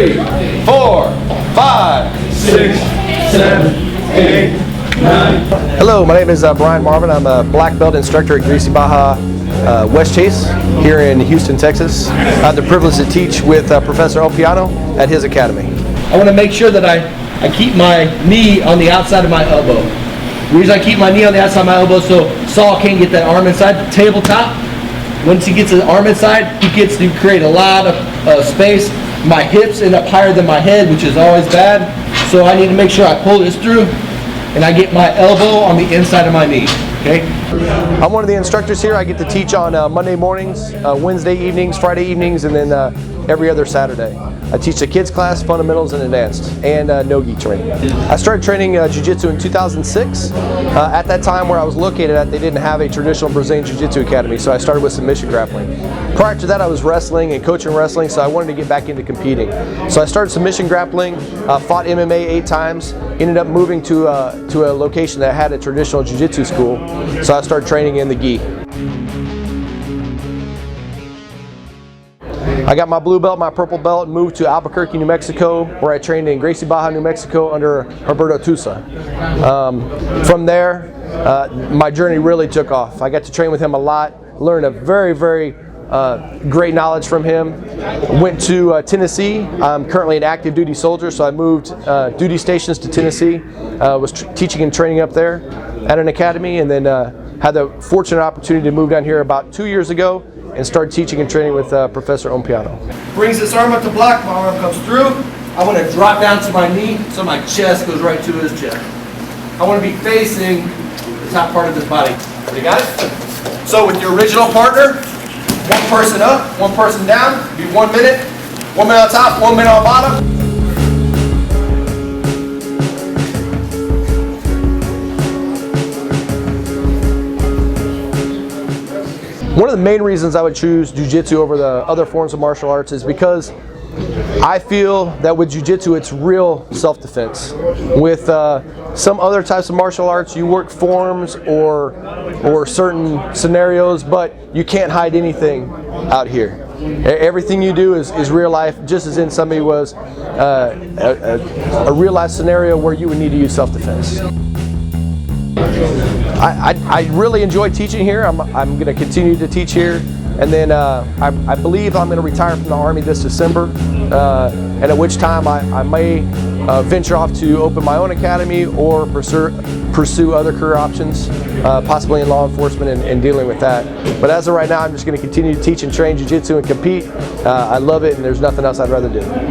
3, 4, 5, 6, 7, 8, 9. Hello, my name is Brian Marvin. I'm a black belt instructor at Gracie Barra Westchase here in Houston, Texas. I have the privilege to teach with Professor Opiano at his academy. I want to make sure that I keep my knee on the outside of my elbow. The reason I keep my knee on the outside of my elbow so Saul can't get that arm inside the tabletop. Once he gets his arm inside, he gets to create a lot of space. My hips end up higher than my head, which is always bad. So I need to make sure I pull this through and I get my elbow on the inside of my knee. Okay? I'm one of the instructors here. I get to teach on Monday mornings, Wednesday evenings, Friday evenings, and then every other Saturday. I teach a kids class, fundamentals and advanced, and no-gi training. I started training Jiu-jitsu in 2006. At that time where I was located at, they didn't have a traditional Brazilian Jiu-jitsu academy, so I started with submission grappling. Prior to that, I was wrestling and coaching wrestling, so I wanted to get back into competing. So I started submission grappling, fought MMA 8 times, ended up moving to a location that had a traditional Jiu-jitsu school, so I started training in the gi. I got my blue belt, my purple belt, and moved to Albuquerque, New Mexico, where I trained in Gracie Barra, New Mexico under Roberto Tusa. From there, my journey really took off. I got to train with him a lot, learned a very, very great knowledge from him. Went to Tennessee. I'm currently an active duty soldier, so I moved duty stations to Tennessee. Was teaching and training up there at an academy, and then had the fortunate opportunity to move down here about 2 years ago and start teaching and training with Professor Opiano. Brings this arm up to block, my arm comes through. I want to drop down to my knee so my chest goes right to his chest. I want to be facing the top part of his body. You got it? So with your original partner, one person up, one person down, be 1 minute. 1 minute on top, 1 minute on bottom. One of the main reasons I would choose Jiu-Jitsu over the other forms of martial arts is because I feel that with Jiu-Jitsu it's real self-defense. With some other types of martial arts, you work forms or certain scenarios, but you can't hide anything out here. Everything you do is real life, just as in somebody was a real life scenario where you would need to use self-defense. I really enjoy teaching here. I'm going to continue to teach here, and then I believe I'm going to retire from the Army this December, and at which time I may venture off to open my own academy or pursue other career options, possibly in law enforcement and dealing with that. But as of right now, I'm just going to continue to teach and train Jiu-Jitsu and compete. I love it, and there's nothing else I'd rather do.